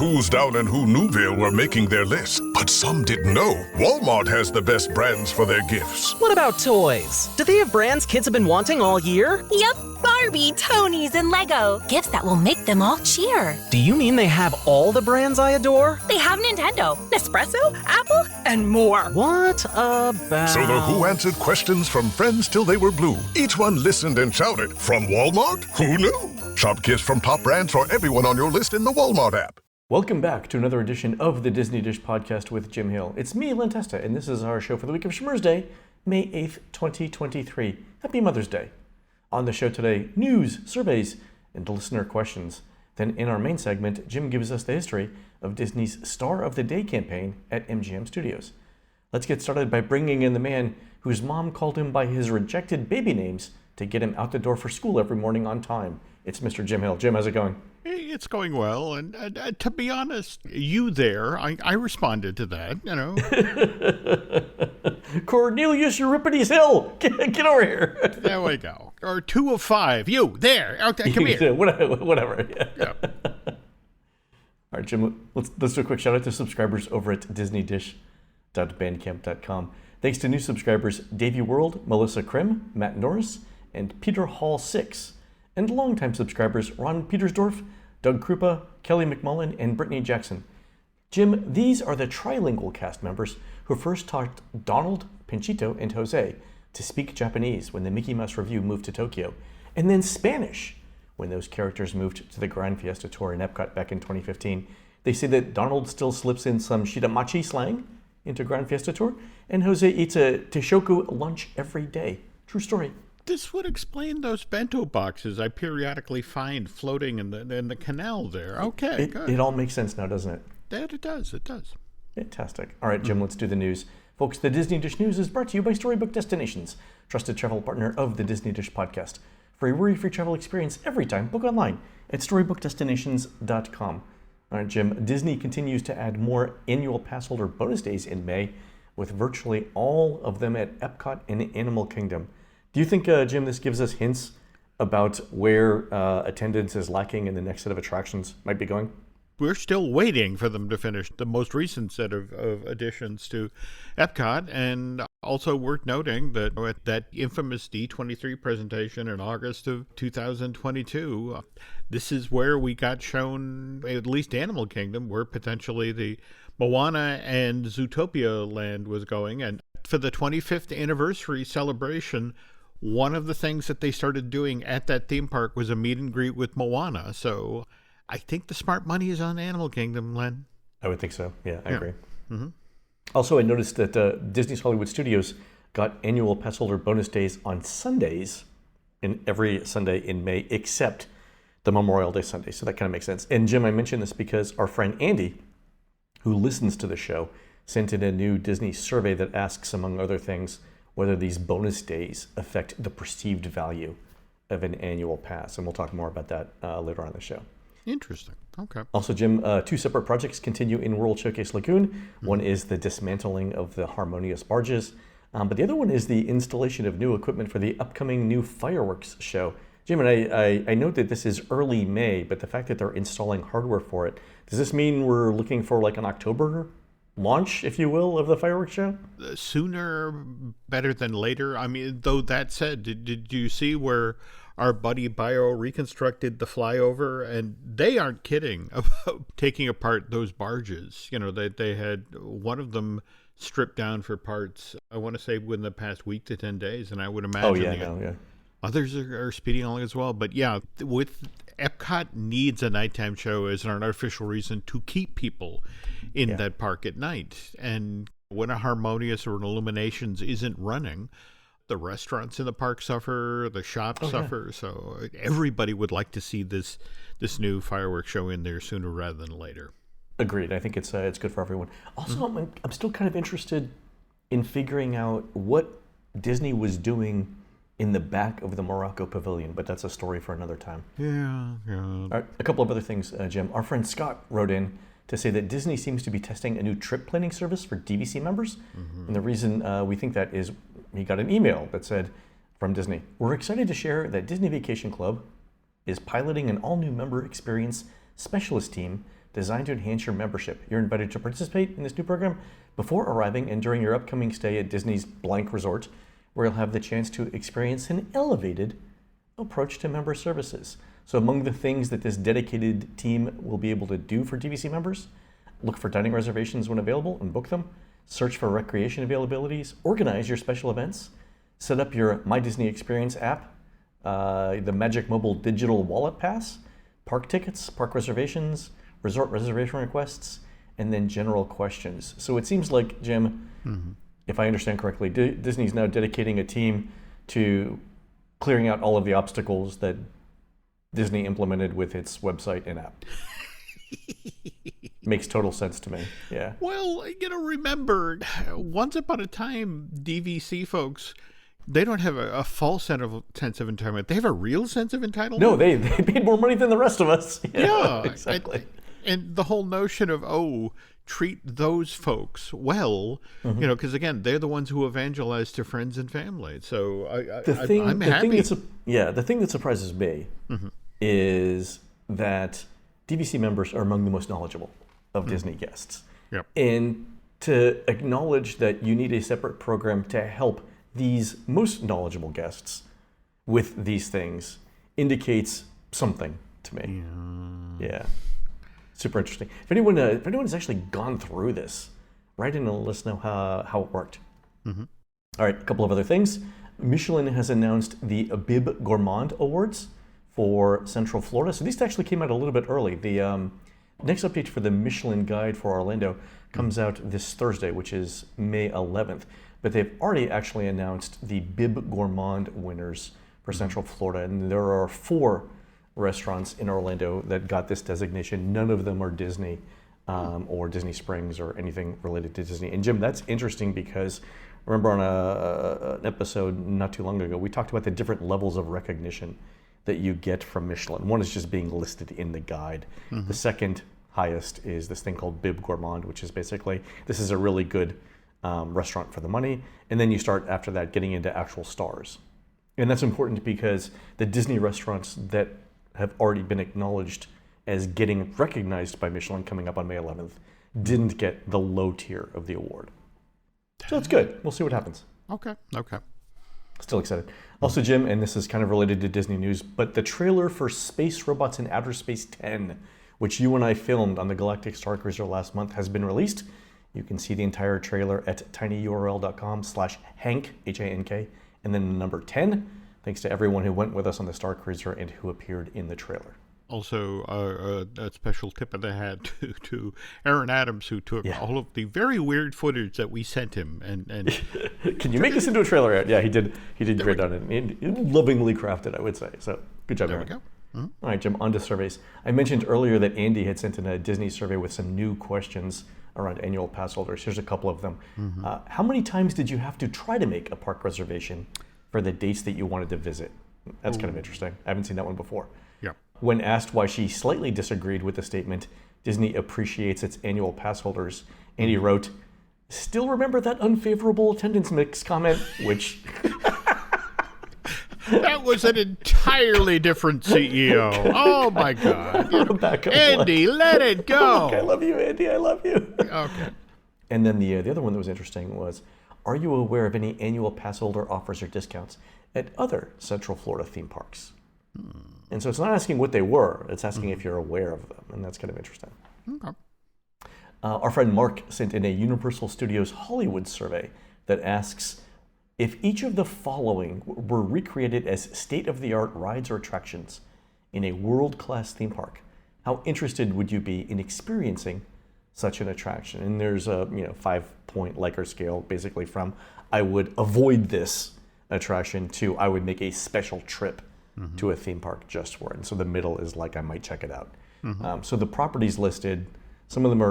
who's down in who Newville were making their list, but some didn't know Walmart has the best brands for their gifts. What about toys? Do they have brands kids have been wanting all year? Yep, Barbie, Tony's, and Lego. Gifts that will make them all cheer. Do you mean they have all the brands I adore? They have Nintendo, Nespresso, Apple, and more. What about... So the Who answered questions from friends till they were blue. Each one listened and shouted, from Walmart? Who knew? Shop gifts from top brands for everyone on your list in the Walmart app. Welcome back to another edition of the Disney Dish Podcast with Jim Hill. It's me, Len Testa, and this is our show for the week of Schmur's Day, May 8th, 2023. Happy Mother's Day. On the show today, news, surveys, and listener questions. Then in our main segment, Jim gives us the history of Disney's Star of the Day campaign at MGM Studios. Let's get started by bringing in the man whose mom called him by his rejected baby names to get him out the door for school every morning on time. It's Mr. Jim Hill. Jim, how's it going? Hey, it's going well, and to be honest, you there, I responded to that, you know. Cornelius Euripides Hill, get over here. There we go. Or 2 of 5, you, there, okay, come here. Whatever. Yeah. All right, Jim, let's do a quick shout out to subscribers over at disneydish.bandcamp.com. Thanks to new subscribers Davey World, Melissa Krim, Matt Norris, and Peter Hall 6. And longtime subscribers Ron Petersdorf, Doug Krupa, Kelly McMullen, and Brittany Jackson. Jim, these are the trilingual cast members who first taught Donald, Pinchito, and Jose to speak Japanese when the Mickey Mouse Revue moved to Tokyo, and then Spanish when those characters moved to the Grand Fiesta Tour in Epcot back in 2015. They say that Donald still slips in some Shitamachi slang into Grand Fiesta Tour, and Jose eats a Teishoku lunch every day. True story. This would explain those bento boxes I periodically find floating in the canal there. Okay, good. It all makes sense now, doesn't it? It does. Fantastic. All right, Jim, let's do the news. Folks, the Disney Dish News is brought to you by Storybook Destinations, trusted travel partner of the Disney Dish Podcast. For a worry-free travel experience every time, book online at StorybookDestinations.com. All right, Jim, Disney continues to add more annual pass holder bonus days in May, with virtually all of them at Epcot and Animal Kingdom. Do you think, Jim, this gives us hints about where attendance is lacking and the next set of attractions might be going? We're still waiting for them to finish the most recent set of additions to Epcot, and also worth noting that at that infamous D23 presentation in August of 2022, this is where we got shown, at least Animal Kingdom, where potentially the Moana and Zootopia land was going. And for the 25th anniversary celebration, one of the things that they started doing at that theme park was a meet and greet with Moana. So I think the smart money is on Animal Kingdom, Len. I would think so. Yeah, I agree. Mm-hmm. Also, I noticed that Disney's Hollywood Studios got annual pass holder bonus days on Sundays, in every Sunday in May, except the Memorial Day Sunday. So that kind of makes sense. And Jim, I mentioned this because our friend Andy, who listens to the show, sent in a new Disney survey that asks, among other things, whether these bonus days affect the perceived value of an annual pass. And we'll talk more about that later on in the show. Interesting. Okay. Also, Jim, 2 separate projects continue in World Showcase Lagoon. One is the dismantling of the Harmonious barges, but the other one is the installation of new equipment for the upcoming new fireworks show. Jim, and I note that this is early May, but the fact that they're installing hardware for it, does this mean we're looking for like an October launch, if you will, of the fireworks show? Sooner better than later. I mean, though that said, did you see where our buddy Bio reconstructed the flyover? And they aren't kidding about taking apart those barges. You know, they had one of them stripped down for parts, I want to say within the past week to 10 days. And I would imagine others are speeding along as well. But yeah, with Epcot needs a nighttime show as an artificial reason to keep people in that park at night. And when a Harmonious or an Illuminations isn't running, the restaurants in the park suffer, the shops suffer. So everybody would like to see this new fireworks show in there sooner rather than later. Agreed. I think it's good for everyone. Also, I'm still kind of interested in figuring out what Disney was doing in the back of the Morocco Pavilion, but that's a story for another time. Yeah. All right, a couple of other things, Jim. Our friend Scott wrote in to say that Disney seems to be testing a new trip planning service for DVC members. Mm-hmm. And the reason we think that is he got an email that said from Disney, "We're excited to share that Disney Vacation Club is piloting an all-new member experience specialist team designed to enhance your membership. You're invited to participate in this new program before arriving and during your upcoming stay at Disney's blank resort, where you'll have the chance to experience an elevated approach to member services. So among the things that this dedicated team will be able to do for DVC members, look for dining reservations when available and book them, search for recreation availabilities, organize your special events, set up your My Disney Experience app, the Magic Mobile Digital Wallet Pass, park tickets, park reservations, resort reservation requests, and then general questions. So it seems like, Jim, if I understand correctly, Disney's now dedicating a team to clearing out all of the obstacles that Disney implemented with its website and app. Makes total sense to me. Yeah. Well, remember, once upon a time, DVC folks, they don't have a false sense of entitlement. They have a real sense of entitlement. No, they paid more money than the rest of us. Yeah, exactly. And the whole notion of, treat those folks well, because again, they're the ones who evangelize to friends and family. So I'm happy. The thing that surprises me is that DVC members are among the most knowledgeable of Disney guests. Yep. And to acknowledge that you need a separate program to help these most knowledgeable guests with these things indicates something to me. Yeah. Super interesting. If anyone has actually gone through this, write in and let us know how it worked. All right, a couple of other things. Michelin has announced the Bib Gourmand Awards for Central Florida. So these actually came out a little bit early. The next update for the Michelin Guide for Orlando comes out this Thursday, which is May 11th. But they've already actually announced the Bib Gourmand winners for Central Florida. And there are 4 restaurants in Orlando that got this designation. None of them are Disney or Disney Springs or anything related to Disney. And Jim, that's interesting because remember on an episode not too long ago, we talked about the different levels of recognition that you get from Michelin. One is just being listed in the guide. The second highest is this thing called Bib Gourmand, which is basically, this is a really good restaurant for the money. And then you start after that getting into actual stars. And that's important because the Disney restaurants that have already been acknowledged as getting recognized by Michelin coming up on May 11th didn't get the low tier of the award. So it's good. We'll see what happens. Okay. Still excited. Also, Jim, and this is kind of related to Disney news, but the trailer for Space Robots in Outer Space 10, which you and I filmed on the Galactic Star Cruiser last month, has been released. You can see the entire trailer at tinyurl.com/Hank, Hank, and then the number 10. Thanks to everyone who went with us on the Star Cruiser and who appeared in the trailer. Also, a special tip of the hat to Aaron Adams, who took all of the very weird footage that we sent him. And Can you make this into a trailer? Yeah, he did great on it. Lovingly crafted, I would say. So good job, Aaron. There we go. All right, Jim, on to surveys. I mentioned earlier that Andy had sent in a Disney survey with some new questions around annual pass holders. Here's a couple of them. How many times did you have to try to make a park reservation for the dates that you wanted to visit? That's kind of interesting. I haven't seen that one before. Yeah. When asked why she slightly disagreed with the statement, Disney appreciates its annual pass holders, Andy wrote, "Still remember that unfavorable attendance mix comment," which... That was an entirely different CEO. Oh, my God. Andy, let it go. Okay, I love you, Andy. I love you. Okay. And then the other one that was interesting was, are you aware of any annual pass holder offers or discounts at other Central Florida theme parks? And so it's not asking what they were, it's asking if you're aware of them, and that's kind of interesting. Okay. Our friend Mark sent in a Universal Studios Hollywood survey that asks, if each of the following were recreated as state-of-the-art rides or attractions in a world-class theme park, how interested would you be in experiencing such an attraction? And there's a 5-point Likert scale, basically from I would avoid this attraction to I would make a special trip to a theme park just for it. And so the middle is like I might check it out. So the properties listed, some of them,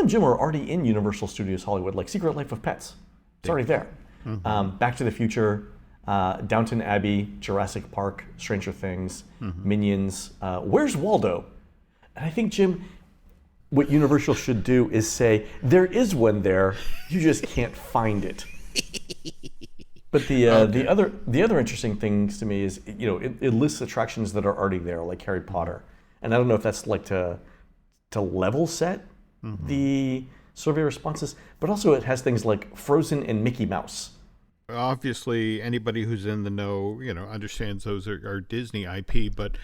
Jim, are already in Universal Studios Hollywood, like Secret Life of Pets. It's already there. Back to the Future, Downton Abbey, Jurassic Park, Stranger Things, Minions. Where's Waldo? And I think, Jim, what Universal should do is say, there is one there, you just can't find it. But the other interesting things to me is, it lists attractions that are already there, like Harry Potter. And I don't know if that's like to to level set the survey responses, but also it has things like Frozen and Mickey Mouse. Obviously, anybody who's in the know, understands those are Disney IP, but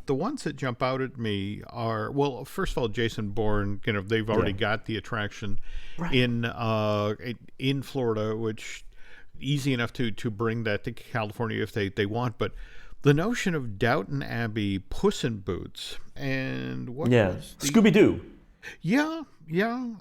the ones that jump out at me are, well, first of all, Jason Bourne, they've already got the attraction in Florida, which easy enough to bring that to California if they want, but the notion of Downton Abbey, Puss in Boots, and what was Scooby-Doo. Yeah.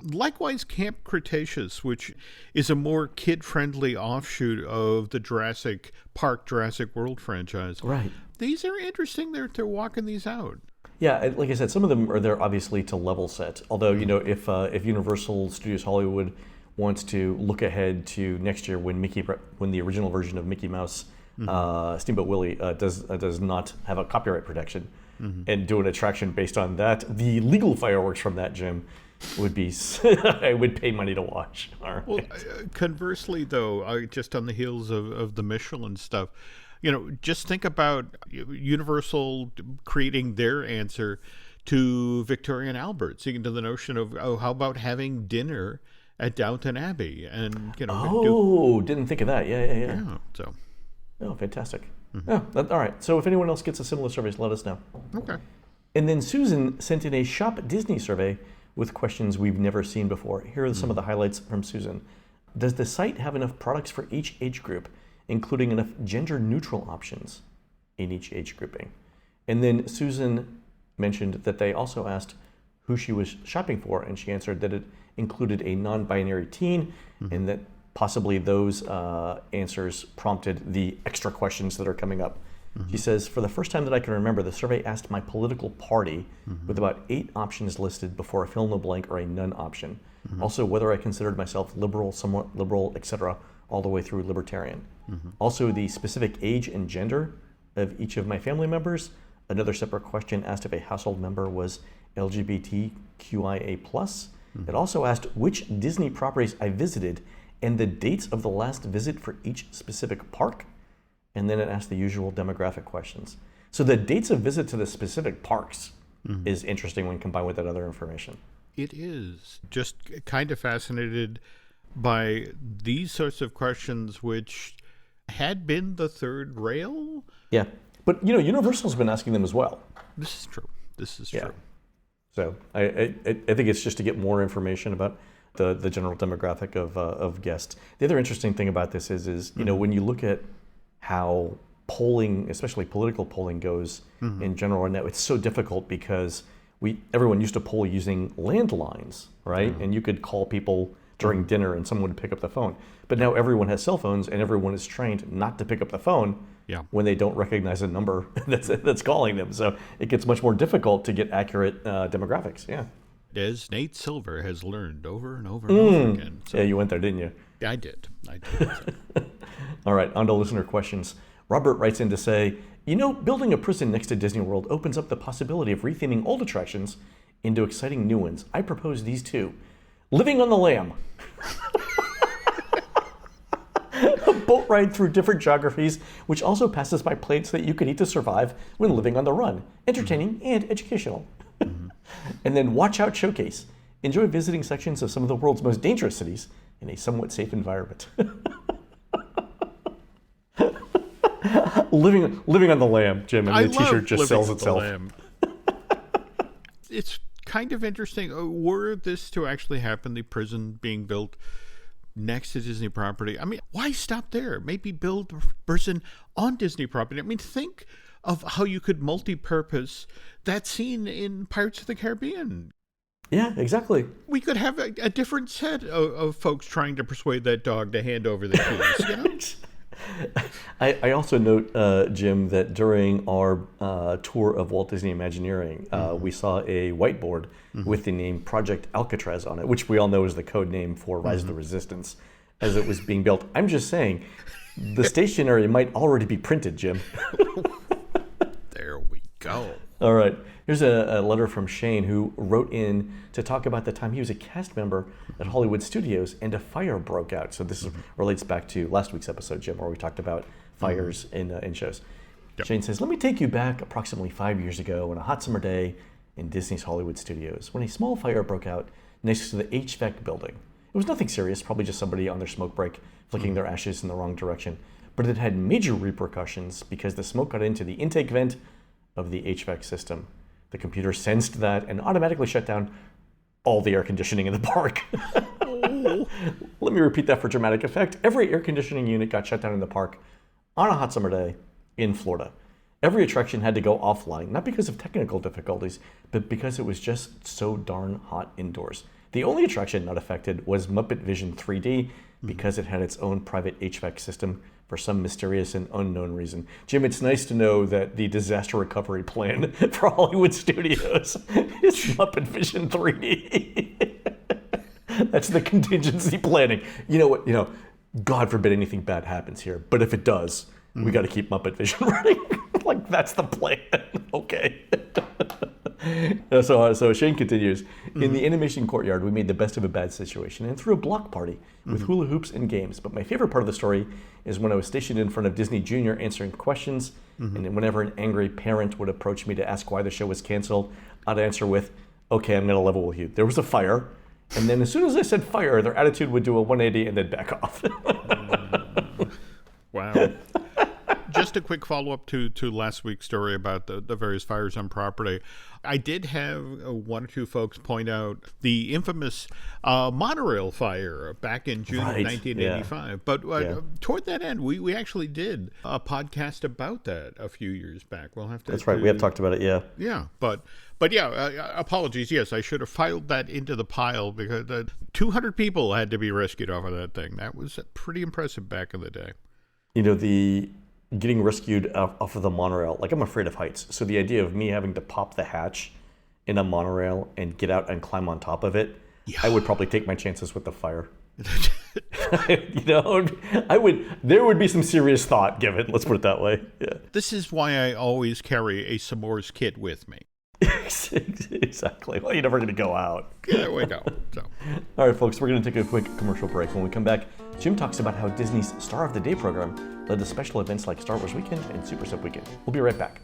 Likewise, Camp Cretaceous, which is a more kid-friendly offshoot of the Jurassic Park, Jurassic World franchise. Right. These are interesting. They're walking these out. Yeah, like I said, some of them are there obviously to level set. Although, if Universal Studios Hollywood wants to look ahead to next year when the original version of Mickey Mouse, Steamboat Willie, does not have a copyright protection, and do an attraction based on that, the legal fireworks from that, Jim, would be I would pay money to watch. All right. Well, conversely, though, just on the heels of the Michelin stuff, just think about Universal creating their answer to Victoria and Albert, seeing to the notion of, how about having dinner at Downton Abbey? And, didn't think of that. Yeah. So. Oh, fantastic. All right. So if anyone else gets a similar survey, let us know. Okay. And then Susan sent in a Shop Disney survey with questions we've never seen before. Here are some of the highlights from Susan. Does the site have enough products for each age group, including enough gender-neutral options in each age grouping? And then Susan mentioned that they also asked who she was shopping for, and she answered that it included a non-binary teen, and that possibly those answers prompted the extra questions that are coming up. She says, for the first time that I can remember, the survey asked my political party with about 8 options listed before a fill in the blank or a none option. Also, whether I considered myself liberal, somewhat liberal, etc., all the way through libertarian. Also, the specific age and gender of each of my family members. Another separate question asked if a household member was LGBTQIA+. It also asked which Disney properties I visited and the dates of the last visit for each specific park. And then it asked the usual demographic questions. So the dates of visit to the specific parks is interesting when combined with that other information. It is. Just kind of fascinated by these sorts of questions, which had been the third rail. Yeah. But, Universal's been asking them as well. This is true. True. So I think it's just to get more information about the general demographic of guests. The other interesting thing about this is when you look at how polling, especially political polling, goes in general, and it's so difficult because everyone used to poll using landlines, right? And you could call people during dinner and someone would pick up the phone. But now everyone has cell phones and everyone is trained not to pick up the phone when they don't recognize a number that's calling them. So it gets much more difficult to get accurate demographics. Yeah. As Nate Silver has learned over and over and over again. So. Yeah, you went there, didn't you? I did. All right, on to listener questions. Robert writes in to say, building a prison next to Disney World opens up the possibility of retheming old attractions into exciting new ones. I propose these 2. Living on the Lam. A boat ride through different geographies, which also passes by plates that you could eat to survive when living on the run. Entertaining and educational. And then Watch Out Showcase. Enjoy visiting sections of some of the world's most dangerous cities in a somewhat safe environment. Living on the Lam, Jim, and the t-shirt just sells itself. It's kind of interesting. Were this to actually happen, the prison being built next to Disney property, why stop there? Maybe build a prison on Disney property. Think of how you could multi-purpose that scene in Pirates of the Caribbean. Yeah, exactly. We could have a different set of folks trying to persuade that dog to hand over the keys. I also note, Jim, that during our tour of Walt Disney Imagineering, we saw a whiteboard with the name Project Alcatraz on it, which we all know is the code name for Rise of the Resistance, as it was being built. I'm just saying, the stationery might already be printed, Jim. There we go. All right. Here's a letter from Shane, who wrote in to talk about the time he was a cast member at Hollywood Studios and a fire broke out. So this relates back to last week's episode, Jim, where we talked about fires in shows. Yep. Shane says, let me take you back approximately 5 years ago on a hot summer day in Disney's Hollywood studios when a small fire broke out next to the HVAC building. It was nothing serious, probably just somebody on their smoke break flicking their ashes in the wrong direction, but it had major repercussions because the smoke got into the intake vent of the HVAC system. The computer sensed that and automatically shut down all the air conditioning in the park. Let me repeat that for dramatic effect. Every air conditioning unit got shut down in the park on a hot summer day in Florida. Every attraction had to go offline, not because of technical difficulties, but because it was just so darn hot indoors. The only attraction not affected was Muppet Vision 3D because it had its own private HVAC system for some mysterious and unknown reason. Jim, it's nice to know that the disaster recovery plan for Hollywood studios is Muppet Vision 3D. That's the contingency planning. You know what? God forbid anything bad happens here, but if it does, we got to keep Muppet Vision running. Like, that's the plan. Okay. So Shane continues. In the animation courtyard, we made the best of a bad situation and threw a block party with hula hoops and games. But my favorite part of the story is when I was stationed in front of Disney Junior answering questions, and whenever an angry parent would approach me to ask why the show was canceled, I'd answer with, okay, I'm going to level with you. There was a fire. And then as soon as I said fire, their attitude would do a 180 and then back off. Wow. Just a quick follow-up to last week's story about the various fires on property. I did have one or two folks point out the infamous monorail fire back in June of 1985. Yeah. But toward that end, we actually did a podcast about that a few years back. We'll have to. That's right. We have talked about it. Yeah. Yeah. But yeah, apologies. Yes, I should have filed that into the pile because 200 people had to be rescued off of that thing. That was pretty impressive back in the day. The getting rescued off of the monorail, like I'm afraid of heights. So the idea of me having to pop the hatch in a monorail and get out and climb on top of it, I would probably take my chances with the fire. There would be some serious thought given, let's put it that way. Yeah. This is why I always carry a s'mores kit with me. Exactly. Well, you're never going to go out. Yeah, we know. So. All right, folks, we're going to take a quick commercial break. When we come back, Jim talks about how Disney's Star of the Day program led to special events like Star Wars Weekend and Super Sub Weekend. We'll be right back.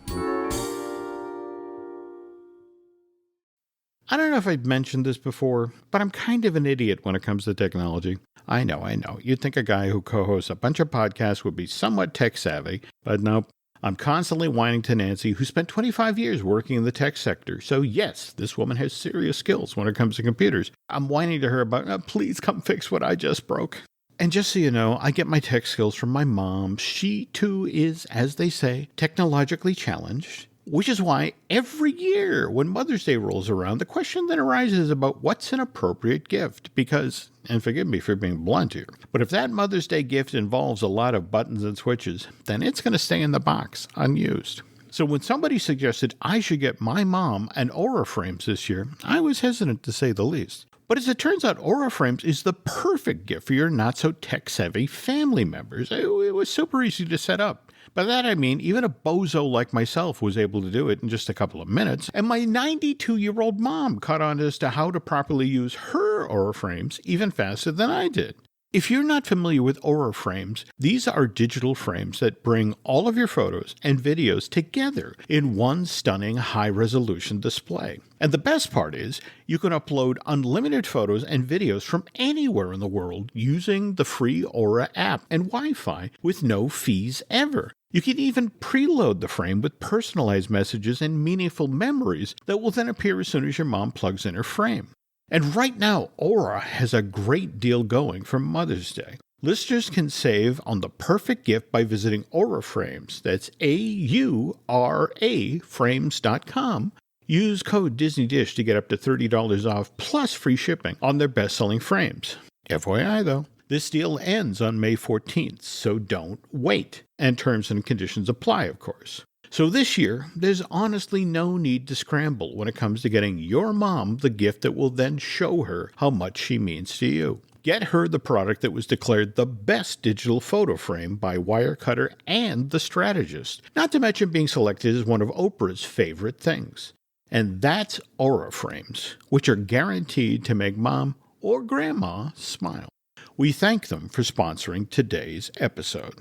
I don't know if I've mentioned this before, but I'm kind of an idiot when it comes to technology. I know. You'd think a guy who co-hosts a bunch of podcasts would be somewhat tech savvy, but nope. I'm constantly whining to Nancy, who spent 25 years working in the tech sector. So yes, this woman has serious skills when it comes to computers. I'm whining to her about, please come fix what I just broke. And just so you know, I get my tech skills from my mom. She too is, as they say, technologically challenged. Which is why every year when Mother's Day rolls around, the question then arises about what's an appropriate gift. Because, and forgive me for being blunt here, but if that Mother's Day gift involves a lot of buttons and switches, then it's going to stay in the box, unused. So when somebody suggested I should get my mom an Aura Frames this year, I was hesitant to say the least. But as it turns out, Aura Frames is the perfect gift for your not-so-tech-savvy family members. It was super easy to set up. By that I mean, even a bozo like myself was able to do it in just a couple of minutes, and my 92-year-old mom caught on as to how to properly use her Aura Frames even faster than I did. If you're not familiar with Aura Frames, these are digital frames that bring all of your photos and videos together in one stunning high-resolution display. And the best part is, you can upload unlimited photos and videos from anywhere in the world using the free Aura app and Wi-Fi with no fees ever. You can even preload the frame with personalized messages and meaningful memories that will then appear as soon as your mom plugs in her frame. And right now, Aura has a great deal going for Mother's Day. Listeners can save on the perfect gift by visiting Aura Frames. That's AURA frames.com. Use code DisneyDish to get up to $30 off plus free shipping on their best-selling frames. FYI, though, this deal ends on May 14th, so don't wait. And terms and conditions apply, of course. So this year, there's honestly no need to scramble when it comes to getting your mom the gift that will then show her how much she means to you. Get her the product that was declared the best digital photo frame by Wirecutter and The Strategist, not to mention being selected as one of Oprah's favorite things. And that's Aura Frames, which are guaranteed to make mom or grandma smile. We thank them for sponsoring today's episode.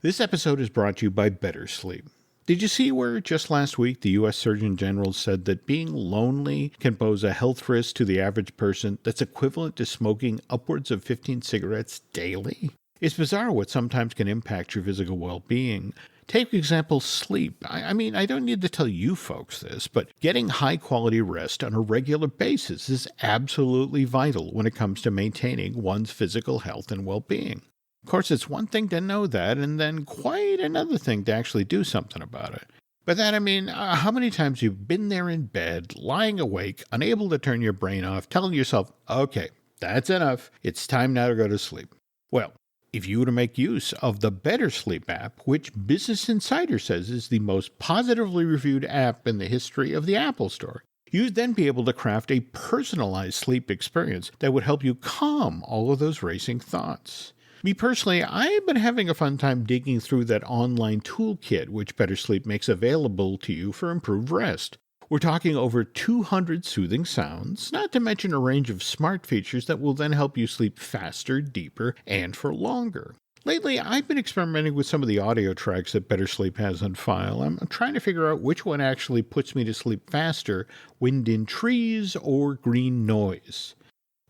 This episode is brought to you by Better Sleep. Did you see where just last week the U.S. Surgeon General said that being lonely can pose a health risk to the average person that's equivalent to smoking upwards of 15 cigarettes daily? It's bizarre what sometimes can impact your physical well-being. Take, for example, sleep. I mean, I don't need to tell you folks this, but getting high-quality rest on a regular basis is absolutely vital when it comes to maintaining one's physical health and well-being. Of course, it's one thing to know that, and then quite another thing to actually do something about it. By that I mean, how many times you've been there in bed, lying awake, unable to turn your brain off, telling yourself, okay, that's enough, it's time now to go to sleep. Well, if you were to make use of the Better Sleep app, which Business Insider says is the most positively reviewed app in the history of the Apple Store, you'd then be able to craft a personalized sleep experience that would help you calm all of those racing thoughts. Me personally, I've been having a fun time digging through that online toolkit which Better Sleep makes available to you for improved rest. We're talking over 200 soothing sounds, not to mention a range of smart features that will then help you sleep faster, deeper, and for longer. Lately, I've been experimenting with some of the audio tracks that Better Sleep has on file. I'm trying to figure out which one actually puts me to sleep faster, wind in trees or green noise.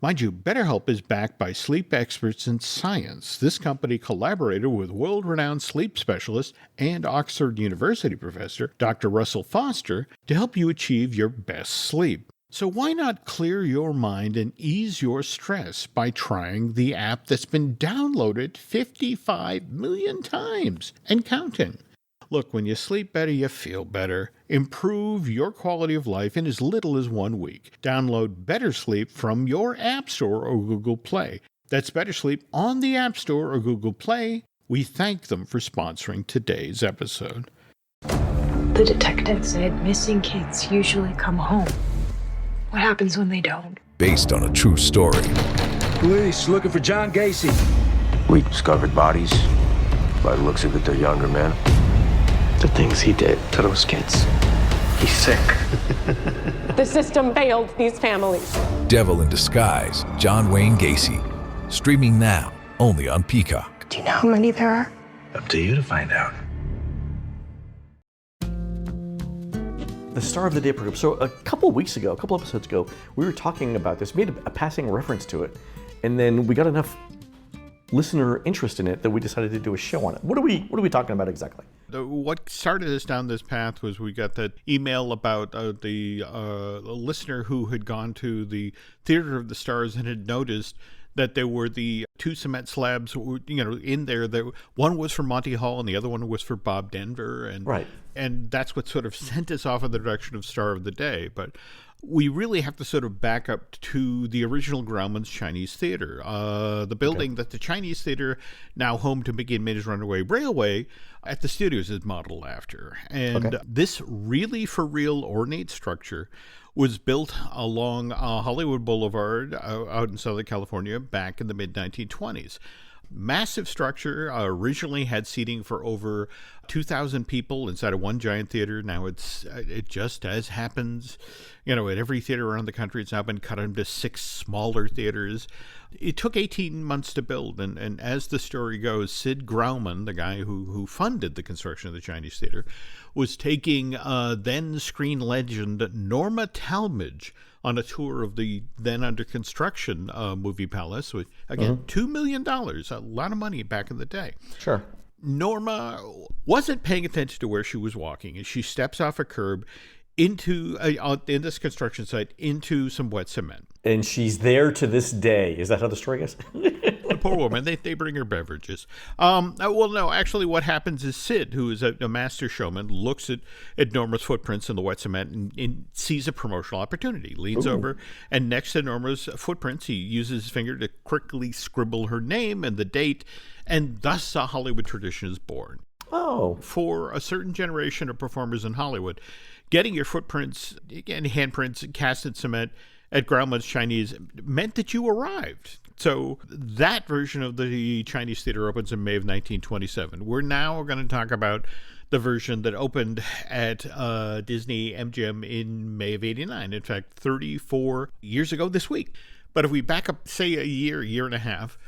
Mind you, BetterHelp is backed by sleep experts in science. This company collaborated with world-renowned sleep specialist and Oxford University professor, Dr. Russell Foster, to help you achieve your best sleep. So why not clear your mind and ease your stress by trying the app that's been downloaded 55 million times and counting? Look, when you sleep better, you feel better. Improve your quality of life in as little as 1 week. Download Better Sleep from your App Store or Google Play. That's Better Sleep on the App Store or Google Play. We thank them for sponsoring today's episode. The detective said missing kids usually come home. What happens when they don't? Based on a true story. Police looking for John Gacy. We discovered bodies. By the looks of it, they're younger men. The things he did to those kids. He's sick. The system failed these families. Devil in Disguise, John Wayne Gacy. Streaming now, only on Peacock. Do you know how many there are? Up to you to find out. The Star of the Day program. So a couple episodes ago, we were talking about this, made a passing reference to it, and then we got enough listener interest in it that we decided to do a show on it. What are we talking about exactly? What started us down this path was we got that email about the listener who had gone to the Theater of the Stars and had noticed that there were the two cement slabs, in there. One was for Monty Hall and the other one was for Bob Denver, and right. And that's what sort of sent us off in the direction of Star of the Day. But we really have to sort of back up to the original Grauman's Chinese Theater, the building that the Chinese Theater, now home to Mickey and Minnie's Runaway Railway, at the studios is modeled after. And this really for real ornate structure was built along Hollywood Boulevard out in Southern California back in the mid-1920s. Massive structure, originally had seating for over 2,000 people inside of one giant theater. Now it just as happens, at every theater around the country, it's now been cut into 6 smaller theaters. It took 18 months to build, and as the story goes, Sid Grauman, the guy who funded the construction of the Chinese Theater, was taking then screen legend Norma Talmadge on a tour of the then under construction movie palace with, again, $2 million, a lot of money back in the day. Sure. Norma wasn't paying attention to where she was walking, and she steps off a curb into in this construction site into some wet cement. And she's there to this day. Is that how the story goes? The poor woman. They bring her beverages. Well, no, actually what happens is Sid, who is a master showman, looks at Norma's footprints in the wet cement and sees a promotional opportunity. Leans over, and next to Norma's footprints, he uses his finger to quickly scribble her name and the date, and thus a Hollywood tradition is born. Oh. For a certain generation of performers in Hollywood, getting your footprints and handprints cast in cement at Grauman's Chinese meant that you arrived. So that version of the Chinese Theater opens in May of 1927. We're now going to talk about the version that opened at Disney-MGM in May of 89. In fact, 34 years ago this week. But if we back up, say, a year and a half,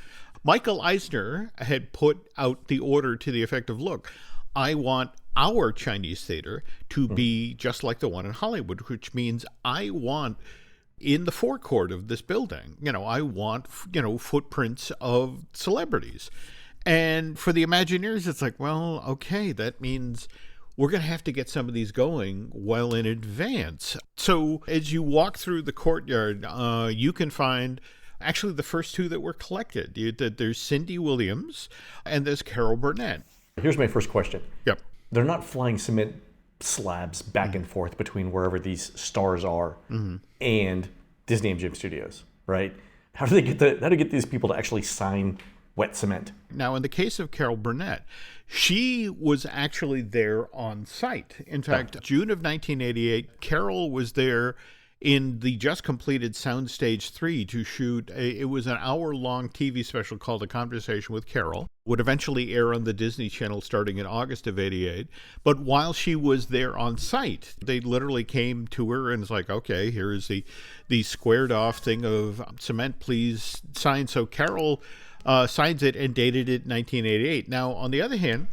Michael Eisner had put out the order to the effect of, look, I want our Chinese theater to be just like the one in Hollywood, which means I want in the forecourt of this building, I want, footprints of celebrities. And for the Imagineers, it's like, well, okay, that means we're going to have to get some of these going well in advance. So as you walk through the courtyard, you can find actually the first two that were collected. There's Cindy Williams and there's Carol Burnett. Here's my first question. Yep. They're not flying cement slabs back and forth between wherever these stars are and Disney-MGM Studios, right? How do they get these people to actually sign wet cement? Now, in the case of Carol Burnett, she was actually there on site. In fact, June of 1988, Carol was there in the just completed Soundstage 3 to shoot it was an hour-long TV special called A Conversation with Carol. Would eventually air on the Disney Channel starting in August of 88. But while she was there on site, they literally came to her and it's like, okay, here is the squared off thing of cement, please sign. So Carol signs it and dated it 1988. Now, on the other hand,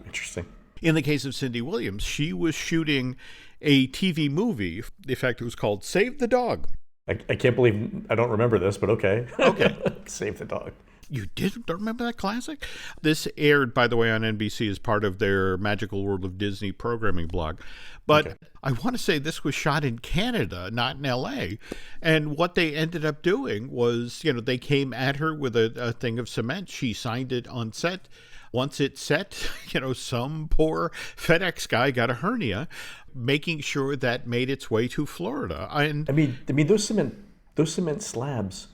interesting. In the case of Cindy Williams, she was shooting a TV movie. In fact, it was called Save the Dog. I can't believe I don't remember this, but okay. Okay. Save the Dog. You don't remember that classic? This aired, by the way, on NBC as part of their Magical World of Disney programming blog. But I want to say this was shot in Canada, not in L.A. And what they ended up doing was, they came at her with a thing of cement. She signed it on set. Once it's set, some poor FedEx guy got a hernia, making sure that made its way to Florida. And I mean, those cement slabs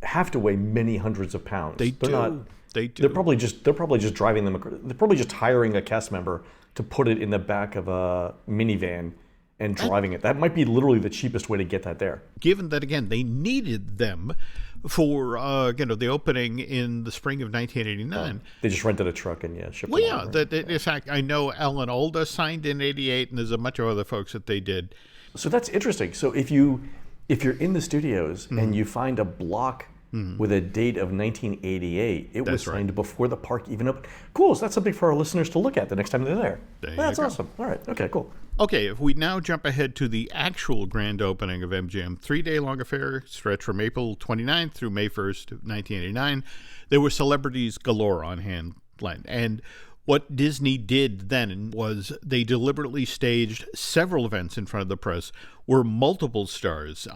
have to weigh many hundreds of pounds. They do. They're probably just driving them. They're probably just hiring a cast member to put it in the back of a minivan and driving it. That might be literally the cheapest way to get that there. Given that, again, they needed them for the opening in the spring of 1989. They just rented a truck and shipped well, it yeah. over, right? In fact, I know Alan Alda signed in 88, and there's a bunch of other folks that they did. So that's interesting. So if you're in the studios and you find a block with a date of 1988, it was signed before the park even opened. Cool. So that's something for our listeners to look at the next time they're there. That's awesome. All right. Okay. Cool. Okay, if we now jump ahead to the actual grand opening of MGM, 3-day-long affair, stretched from April 29th through May 1st, 1989, there were celebrities galore on hand, Len. And what Disney did then was they deliberately staged several events in front of the press where multiple stars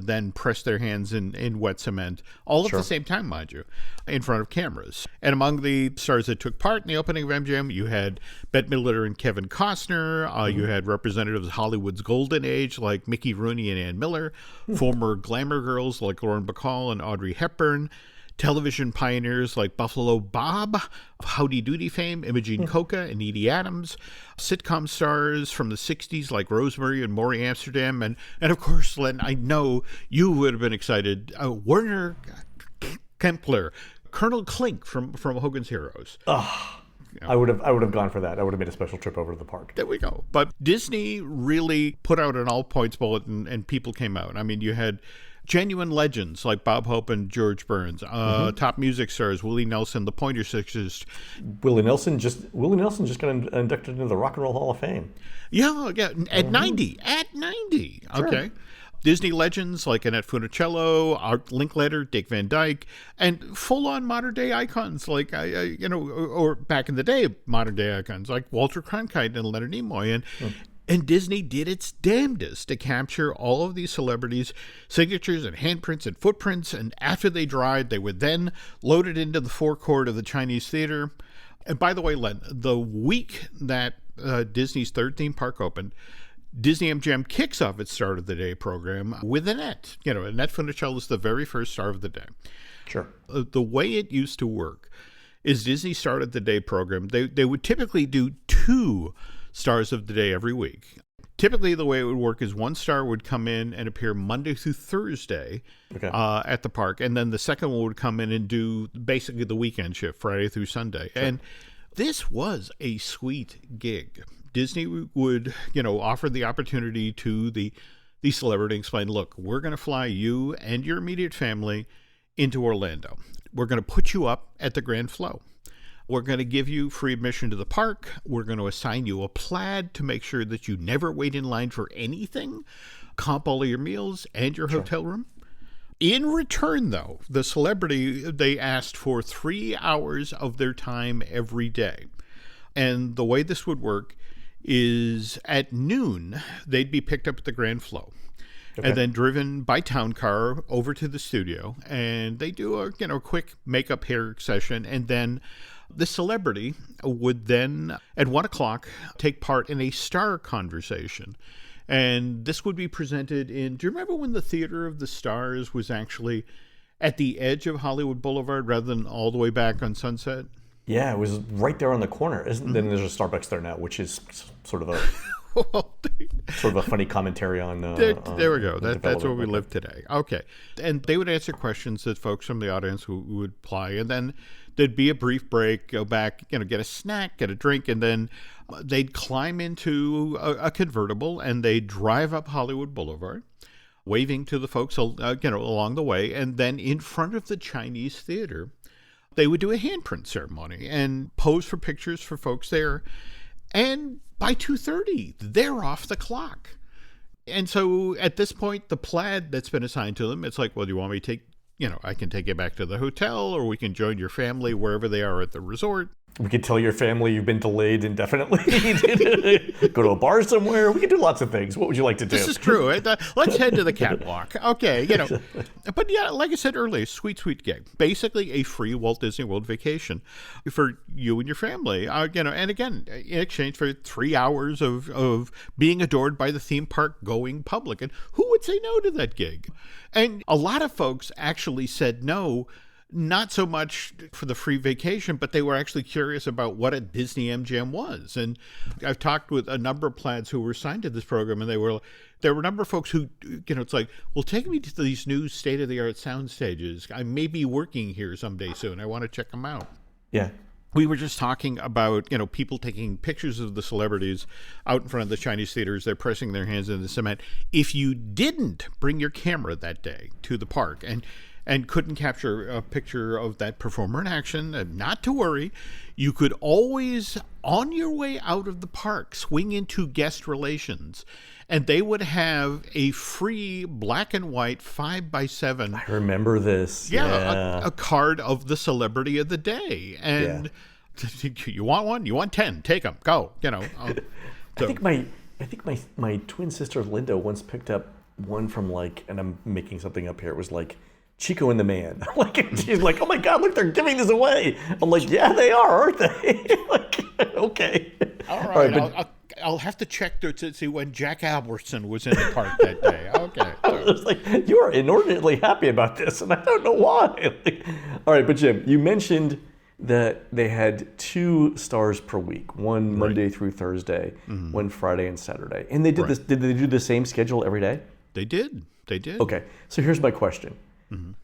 then pressed their hands in wet cement, all at the same time, mind you, in front of cameras. And among the stars that took part in the opening of MGM, you had Bette Midler and Kevin Costner. You had representatives of Hollywood's golden age like Mickey Rooney and Ann Miller, former glamour girls like Lauren Bacall and Audrey Hepburn, television pioneers like Buffalo Bob, of Howdy Doody fame, Imogene Coca and Edie Adams, sitcom stars from the 60s like Rosemary and Maury Amsterdam, and of course, Len, I know you would have been excited, Werner Kempler, Colonel Klink from Hogan's Heroes. I would have gone for that. I would have made a special trip over to the park. There we go. But Disney really put out an all-points bulletin, and people came out. I mean, you had genuine legends like Bob Hope and George Burns, top music stars Willie Nelson, the Pointer Sisters. Willie Nelson just got inducted into the Rock and Roll Hall of Fame. Yeah, at 90. Sure. Okay. Disney legends like Annette Funicello, Art Linkletter, Dick Van Dyke, and full-on modern-day icons like, or back in the day, modern-day icons like Walter Cronkite and Leonard Nimoy. And Disney did its damnedest to capture all of these celebrities' signatures and handprints and footprints, and after they dried, they were then loaded into the forecourt of the Chinese theater. And by the way, Len, the week that Disney's third theme park opened, Disney-MGM kicks off its Start of the Day program with Annette. Annette Funicello is the very first Star of the Day. Sure. The way it used to work is Disney Start of the Day program, they would typically do 2 Stars of the Day every week. Typically, the way it would work is one star would come in and appear Monday through Thursday at the park, and then the second one would come in and do basically the weekend shift, Friday through Sunday. Sure. And this was a sweet gig. Disney would, offer the opportunity to the celebrity and explain, look, we're going to fly you and your immediate family into Orlando. We're going to put you up at the Grand Flow. We're going to give you free admission to the park. We're going to assign you a plaid to make sure that you never wait in line for anything, comp all of your meals and your hotel room. In return, though, the celebrity, they asked for 3 hours of their time every day. And the way this would work is at noon, they'd be picked up at the Grand Flow. Okay. And then driven by town car over to the studio. And they do a quick makeup hair session. And then the celebrity would then, at 1 o'clock, take part in a star conversation. And this would be presented in, do you remember when the Theater of the Stars was actually at the edge of Hollywood Boulevard rather than all the way back on Sunset? Yeah, it was right there on the corner. Then there's a Starbucks there now, which is sort of a funny commentary on there we go. That's where we live today. Okay. And they would answer questions that folks from the audience who would apply. And then there'd be a brief break, go back, get a snack, get a drink, and then they'd climb into a convertible and they'd drive up Hollywood Boulevard, waving to the folks along the way. And then in front of the Chinese theater, they would do a handprint ceremony and pose for pictures for folks there. And by 2:30, they're off the clock. And so at this point, the plaid that's been assigned to them, it's like, well, do you want me to take, I can take you back to the hotel, or we can join your family wherever they are at the resort. We could tell your family you've been delayed indefinitely. Go to a bar somewhere. We could do lots of things. What would you like to do? This is true. Let's head to the catwalk. Okay, But yeah, like I said earlier, sweet, sweet gig. Basically a free Walt Disney World vacation for you and your family. And again, in exchange for 3 hours of being adored by the theme park going public. And who would say no to that gig? And a lot of folks actually said no, not so much for the free vacation, but they were actually curious about what a Disney-MGM was. And I've talked with a number of plaids who were signed to this program, and there were a number of folks who, it's like, well, take me to these new state-of-the-art sound stages. I may be working here someday soon. I want to check them out. Yeah. We were just talking about, people taking pictures of the celebrities out in front of the Chinese theaters. They're pressing their hands in the cement. If you didn't bring your camera that day to the park and couldn't capture a picture of that performer in action, not to worry. You could always, on your way out of the park, swing into guest relations, and they would have a free black and white 5x7. I remember this. Yeah. A card of the celebrity of the day. And you want one? You want 10? Take them. Go. I think my twin sister Linda once picked up one from and I'm making something up here. It was like Chico and the Man. She's like, oh my God, look, they're giving this away. I'm like, yeah, they are, aren't they? Okay. All right. I'll have to check to see when Jack Albertson was in the park that day. Okay. I was like, you are inordinately happy about this, and I don't know why. All right, but Jim, you mentioned that they had 2 stars per week, one Monday through Thursday, one Friday and Saturday. And they did this. Did they do the same schedule every day? They did. Okay, so here's my question.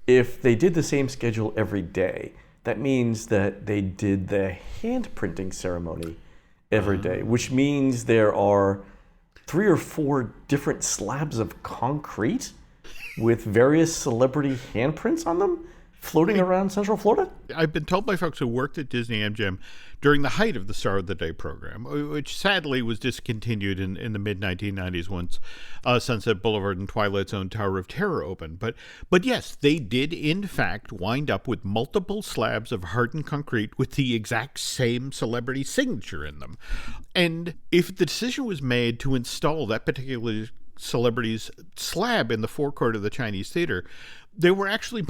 If they did the same schedule every day, that means that they did the hand printing ceremony every day, which means there are 3 or 4 different slabs of concrete with various celebrity handprints on them floating around Central Florida? I've been told by folks who worked at Disney-MGM during the height of the Star of the Day program, which sadly was discontinued in the mid-1990s once Sunset Boulevard and Twilight Zone Tower of Terror opened. But yes, they did in fact wind up with multiple slabs of hardened concrete with the exact same celebrity signature in them. And if the decision was made to install that particular celebrity's slab in the forecourt of the Chinese theater, there were actually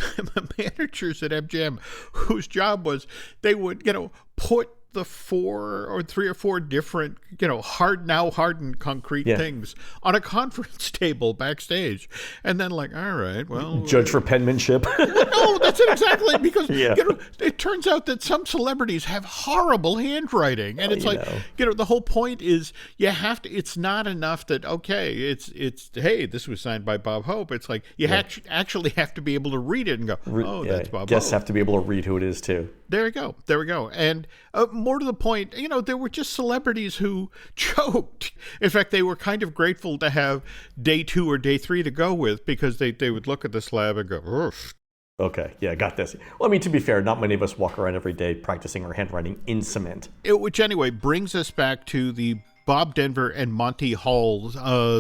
managers at MGM whose job was they would, put the 3 or 4 different, hardened concrete things on a conference table backstage. And then all right, well. Judge for penmanship. No, that's it exactly. Because, it turns out that some celebrities have horrible handwriting. And it's the whole point is it's not enough that, okay, it's hey, this was signed by Bob Hope. It's like you actually have to be able to read it and go, that's Bob Hope. Guests have to be able to read who it is too. There we go. And more to the point, there were just celebrities who choked. In fact, they were kind of grateful to have day 2 or day 3 to go with, because they would look at the slab and go, oof. Okay, yeah, got this. Well, I mean, to be fair, not many of us walk around every day practicing our handwriting in cement. Which anyway brings us back to the Bob Denver and Monty Hall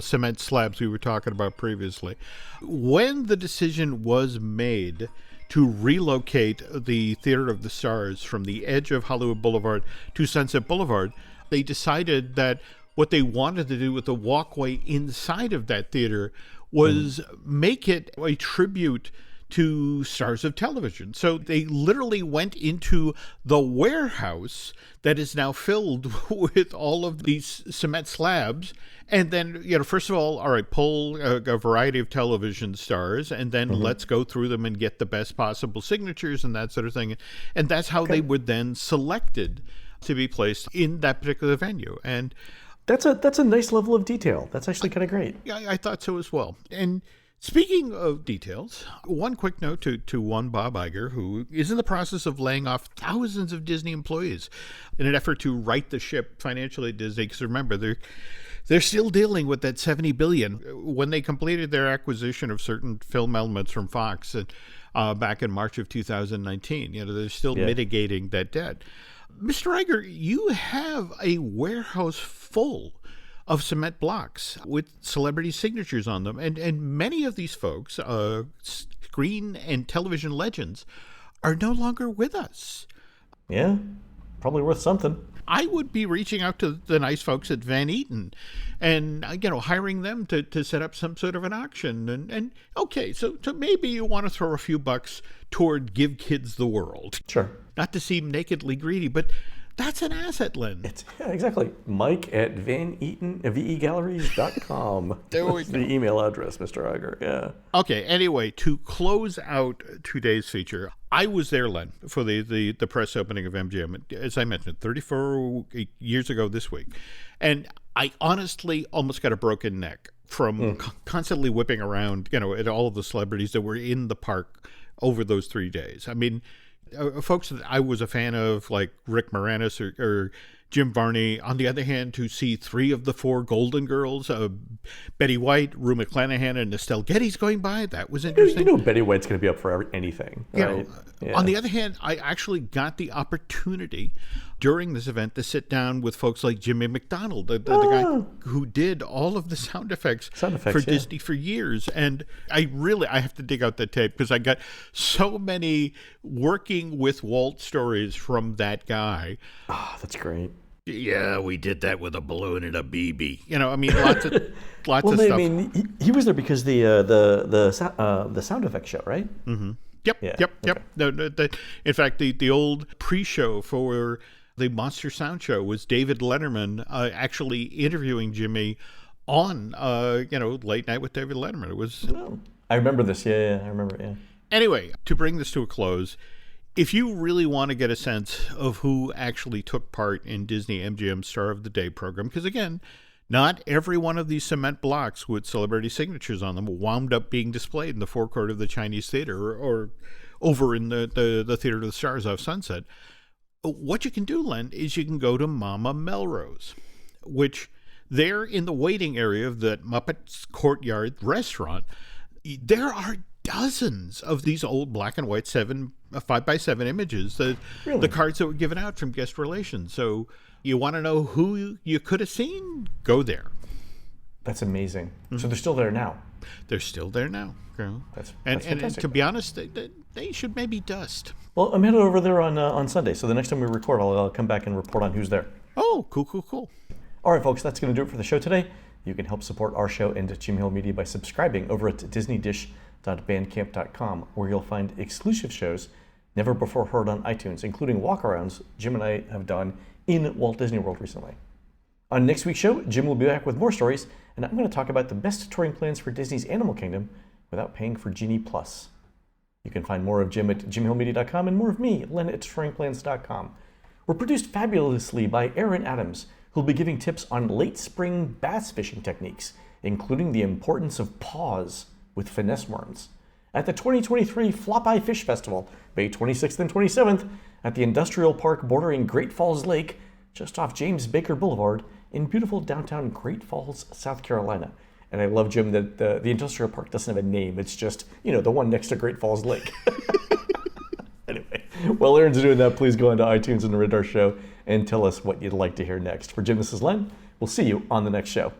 cement slabs we were talking about previously. When the decision was made to relocate the Theater of the Stars from the edge of Hollywood Boulevard to Sunset Boulevard, they decided that what they wanted to do with the walkway inside of that theater was make it a tribute to stars of television. So they literally went into the warehouse that is now filled with all of these cement slabs. And then, first of all right, pull a variety of television stars, and then let's go through them and get the best possible signatures and that sort of thing. And that's how they were then selected to be placed in that particular venue. And that's a nice level of detail. That's actually kind of great. I thought so as well. And speaking of details, one quick note to one Bob Iger, who is in the process of laying off thousands of Disney employees in an effort to right the ship financially at Disney. Because remember, they're still dealing with that $70 billion. When they completed their acquisition of certain film elements from Fox back in March of 2019, they're still mitigating that debt. Mr. Iger, you have a warehouse full of cement blocks with celebrity signatures on them. And many of these folks, screen and television legends, are no longer with us. Yeah, probably worth something. I would be reaching out to the nice folks at Van Eaton and, hiring them to set up some sort of an auction. And okay, so maybe you want to throw a few bucks toward Give Kids the World. Sure. Not to seem nakedly greedy, but that's an asset, Len. Yeah, exactly. Mike at vegalleries.com. There we That's go. the email address, Mr. Iger. Yeah. Okay, anyway, to close out today's feature, I was there, Len, for the press opening of MGM, as I mentioned, 34 years ago this week. And I honestly almost got a broken neck from constantly whipping around, at all of the celebrities that were in the park over those 3 days. I mean, folks that I was a fan of, like Rick Moranis or Jim Varney. On the other hand, to see 3 of the 4 Golden Girls, Betty White, Rue McClanahan, and Estelle Getty's going by, that was interesting. Betty White's going to be up for anything, right? On the other hand, I actually got the opportunity during this event to sit down with folks like Jimmy McDonald, the guy who did all of the sound effects for Disney for years. And I have to dig out that tape because I got so many working with Walt stories from that guy. Oh, that's great. Yeah, we did that with a balloon and a BB. Lots of stuff. I mean, he was there because the sound effects show, right? Mm-hmm. Yep. Okay. No, in fact, the old pre-show for the Monster Sound Show was David Letterman actually interviewing Jimmy on, Late Night with David Letterman. It was. I remember this. Yeah, I remember. Yeah. Anyway, to bring this to a close, if you really want to get a sense of who actually took part in Disney-MGM Star of the Day program, because again, not every one of these cement blocks with celebrity signatures on them wound up being displayed in the forecourt of the Chinese Theater or over in the Theater of the Stars off Sunset. What you can do, Len, is you can go to Mama Melrose, which there in the waiting area of the Muppets Courtyard restaurant, there are dozens of these old black and white 5x7 images, the cards that were given out from guest relations. So you want to know who you could have seen? Go there. That's amazing. Mm-hmm. So they're still there now. They're still there now. That's and fantastic. To be honest, they should maybe dust. Well, I'm headed over there on Sunday, so the next time we record, I'll come back and report on who's there. Oh, cool. All right, folks, that's going to do it for the show today. You can help support our show and Jim Hill Media by subscribing over at disneydish.bandcamp.com, where you'll find exclusive shows never before heard on iTunes, including walkarounds Jim and I have done in Walt Disney World recently. On next week's show, Jim will be back with more stories, and I'm going to talk about the best touring plans for Disney's Animal Kingdom without paying for Genie Plus. You can find more of Jim at jimhillmedia.com and more of me, Len, at touringplans.com. We're produced fabulously by Aaron Adams, who'll be giving tips on late spring bass fishing techniques, including the importance of pause with finesse worms, at the 2023 Flop Eye Fish Festival, May 26th and 27th, at the Industrial Park bordering Great Falls Lake, just off James Baker Boulevard in beautiful downtown Great Falls, South Carolina, And I love, Jim, that the industrial park doesn't have a name. It's just, the one next to Great Falls Lake. Anyway, while Aaron's doing that, please go onto iTunes and rate our show and tell us what you'd like to hear next. For Jim, this is Len. We'll see you on the next show.